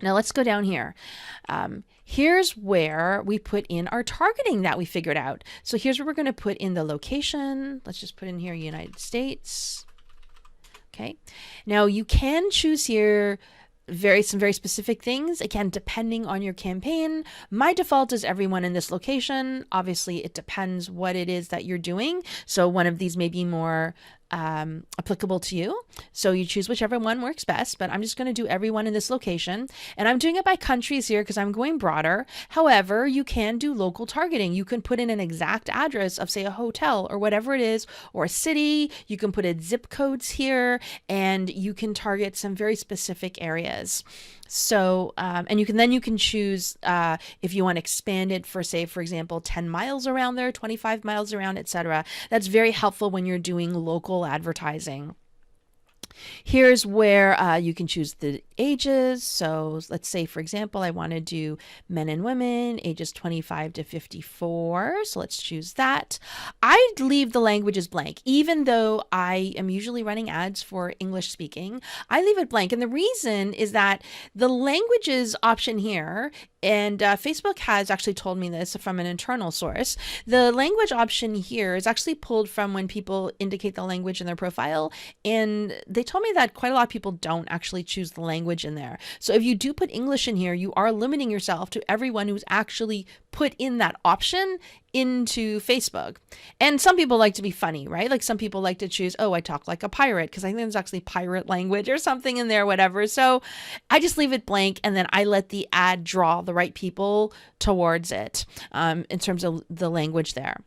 Now let's go down here. Here's where we put in our targeting that we figured out. So here's where we're going to put in the location. Let's just put in here United States. Okay. Now you can choose here some very specific things, again, depending on your campaign. My default is everyone in this location. Obviously, it depends what it is that you're doing. So one of these may be more applicable to you. So you choose whichever one works best, but I'm just going to do everyone in this location. And I'm doing it by countries here because I'm going broader. However, you can do local targeting. You can put in an exact address of, say, a hotel or whatever it is, or a city. You can put in zip codes here, and you can target some very specific areas. So, and you can choose if you want to expand it for, say, for example, 10 miles around there, 25 miles around, etc. That's very helpful when you're doing local advertising. Here's where you can choose the ages. So let's say, for example, I want to do men and women, ages 25 to 54. So let's choose that. I leave the languages blank, even though I am usually running ads for English speaking. I leave it blank. And the reason is that the languages option here, and Facebook has actually told me this from an internal source, the language option here is actually pulled from when people indicate the language in their profile. And they told me that quite a lot of people don't actually choose the language in there. So if you do put English in here, you are limiting yourself to everyone who's actually put in that option into Facebook. And some people like to be funny, right? Like some people like to choose, oh, I talk like a pirate, because I think there's actually pirate language or something in there, whatever. So I just leave it blank, and then I let the ad draw the right people towards it in terms of the language there.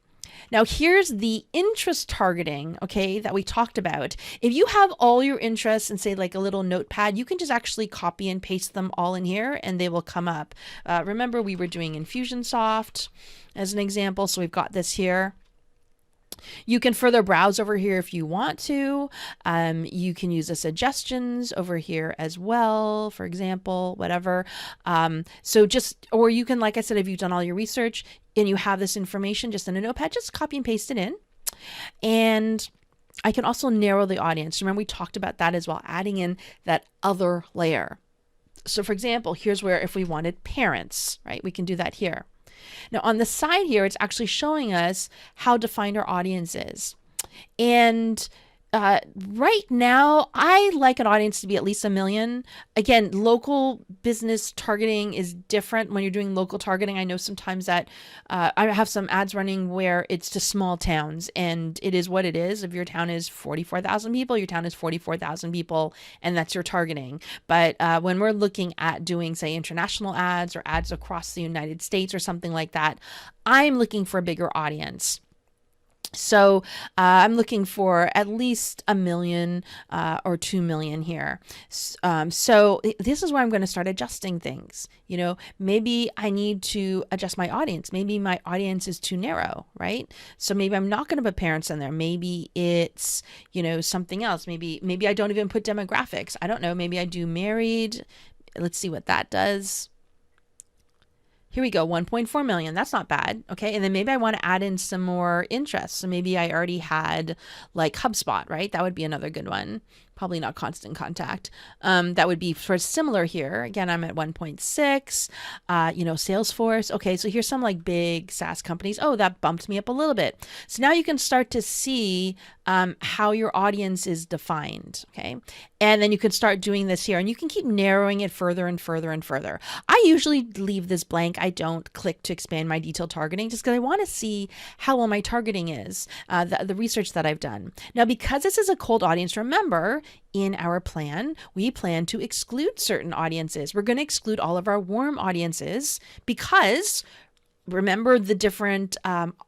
Now here's the interest targeting, okay, that we talked about. If you have all your interests in, say, like a little notepad, you can just actually copy and paste them all in here and they will come up. Remember, we were doing Infusionsoft as an example, so we've got this here. You can further browse over here if you want to. You can use the suggestions over here as well, for example, whatever. Or you can, like I said, if you've done all your research and you have this information just in a notepad, just copy and paste it in. And I can also narrow the audience. Remember, we talked about that as well, adding in that other layer. So for example, here's where if we wanted parents, right, we can do that here. Now on the side here, it's actually showing us how defined our audience is. And right now, I like an audience to be at least 1 million. Again, local business targeting is different when you're doing local targeting. I know sometimes that I have some ads running where it's to small towns, and it is what it is. If your town is 44,000 people, your town is 44,000 people, and that's your targeting. But when we're looking at doing, say, international ads or ads across the United States or something like that, I'm looking for a bigger audience. So I'm looking for at least 1 million or 2 million here. So this is where I'm going to start adjusting things. You know, maybe I need to adjust my audience. Maybe my audience is too narrow, right? So maybe I'm not going to put parents in there. Maybe it's, you know, something else. Maybe I don't even put demographics. I don't know. Maybe I do married. Let's see what that does. Here we go, 1.4 million. That's not bad. Okay. And then maybe I want to add in some more interests. So maybe I already had like HubSpot, right? That would be another good one. Probably not Constant Contact. That would be for similar here. Again, I'm at 1.6, you know, Salesforce. Okay. So here's some like big SaaS companies. Oh, that bumped me up a little bit. So now you can start to see how your audience is defined. Okay. And then you can start doing this here, and you can keep narrowing it further and further and further. I usually leave this blank. I don't click to expand my detailed targeting just because I want to see how well my targeting is, the research that I've done. Now, because this is a cold audience, remember, in our plan, we plan to exclude certain audiences. We're going to exclude all of our warm audiences because remember the different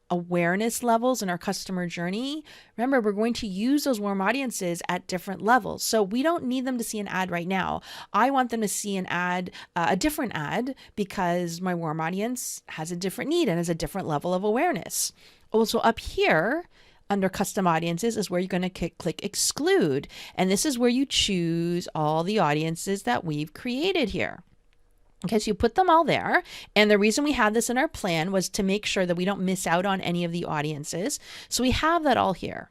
awareness levels in our customer journey. Remember, we're going to use those warm audiences at different levels. So we don't need them to see an ad right now. I want them to see an ad, a different ad, because my warm audience has a different need and has a different level of awareness. Also up here, under custom audiences is where you're going to click exclude. And this is where you choose all the audiences that we've created here. Okay, so you put them all there. And the reason we had this in our plan was to make sure that we don't miss out on any of the audiences. So we have that all here.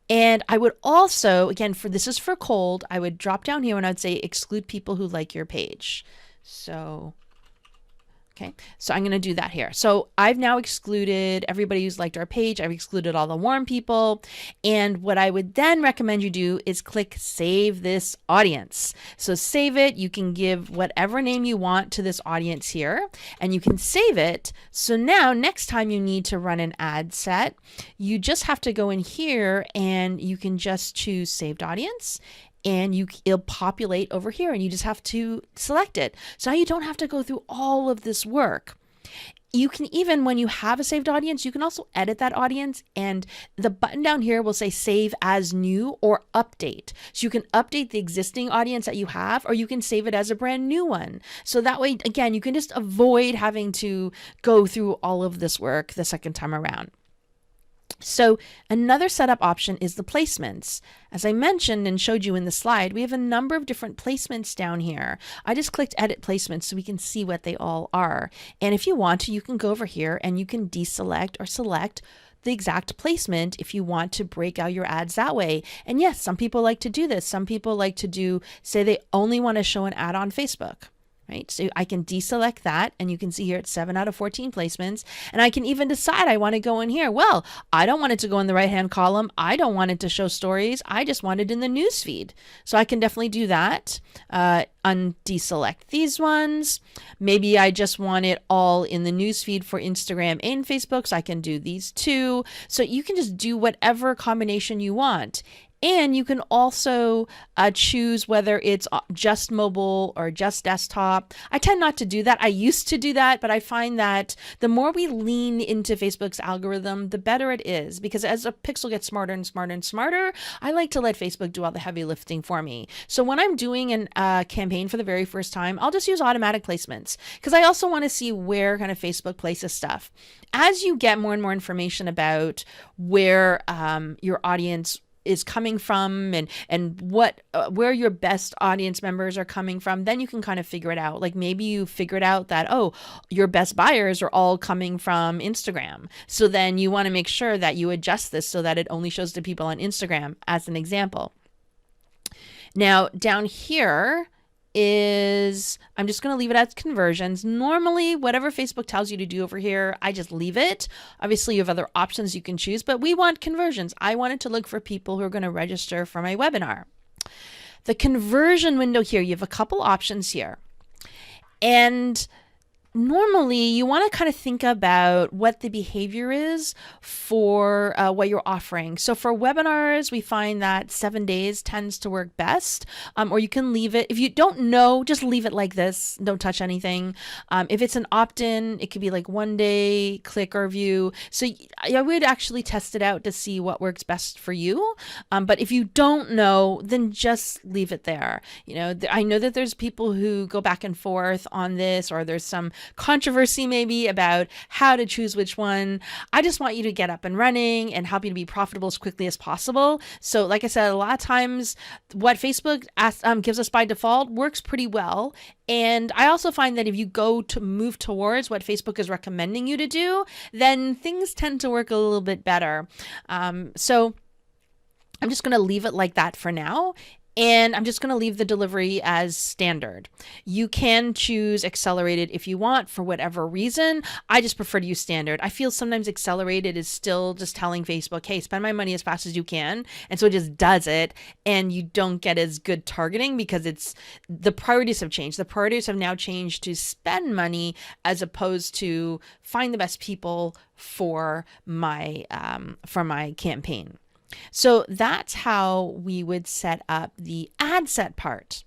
And I would also, again, for this is for cold, I would drop down here and I'd say exclude people who like your page. So okay, so I'm going to do that here. So I've now excluded everybody who's liked our page. I've excluded all the warm people. And what I would then recommend you do is click save this audience. So save it. You can give whatever name you want to this audience here, and you can save it. So now next time you need to run an ad set, you just have to go in here and you can just choose saved audience, and it'll populate over here and you just have to select it. So now you don't have to go through all of this work. You can even, when you have a saved audience, you can also edit that audience, and the button down here will say save as new or update. So you can update the existing audience that you have, or you can save it as a brand new one. So that way, again, you can just avoid having to go through all of this work the second time around. So another setup option is the placements. As I mentioned and showed you in the slide, we have a number of different placements down here. I just clicked edit placements so we can see what they all are. And if you want to, you can go over here and you can deselect or select the exact placement if you want to break out your ads that way. And yes, some people like to do this. Some people like to do, say they only want to show an ad on Facebook. Right? So I can deselect that, and you can see here it's 7 out of 14 placements. And I can even decide I want to go in here. Well, I don't want it to go in the right-hand column. I don't want it to show stories. I just want it in the news feed. So I can definitely do that. Undeselect these ones. Maybe I just want it all in the news feed for Instagram and Facebook. So I can do these two. So you can just do whatever combination you want. And you can also choose whether it's just mobile or just desktop. I tend not to do that. I used to do that, but I find that the more we lean into Facebook's algorithm, the better it is. Because as a pixel gets smarter and smarter and smarter, I like to let Facebook do all the heavy lifting for me. So when I'm doing a campaign for the very first time, I'll just use automatic placements, because I also want to see where kind of Facebook places stuff. As you get more and more information about where your audience is coming from and what where your best audience members are coming from, then you can kind of figure it out. Like maybe you figured out that, oh, your best buyers are all coming from Instagram. So then you want to make sure that you adjust this so that it only shows to people on Instagram, as an example. Now down here is, I'm just going to leave it as conversions. Normally, whatever Facebook tells you to do over here, I just leave it. Obviously, you have other options you can choose, but we want conversions. I wanted to look for people who are going to register for my webinar. The conversion window here, you have a couple options here. And normally you want to kind of think about what the behavior is for what you're offering. So for webinars, we find that 7 days tends to work best, or you can leave it. If you don't know, just leave it like this. Don't touch anything. If it's an opt-in, it could be like 1 day, click or view. So I would actually test it out to see what works best for you. But if you don't know, then just leave it there. You know, I know that there's people who go back and forth on this, or there's some controversy maybe about how to choose which one. I just want you to get up and running and help you to be profitable as quickly as possible. So like I said, a lot of times what Facebook gives us by default works pretty well. And I also find that if you go to move towards what Facebook is recommending you to do, then things tend to work a little bit better. So I'm just going to leave it like that for now. And I'm just going to leave the delivery as standard. You can choose accelerated if you want for whatever reason. I just prefer to use standard. I feel sometimes accelerated is still just telling Facebook, hey, spend my money as fast as you can. And so it just does it. And you don't get as good targeting because the priorities have changed. The priorities have now changed to spend money as opposed to find the best people for my campaign. So that's how we would set up the ad set part.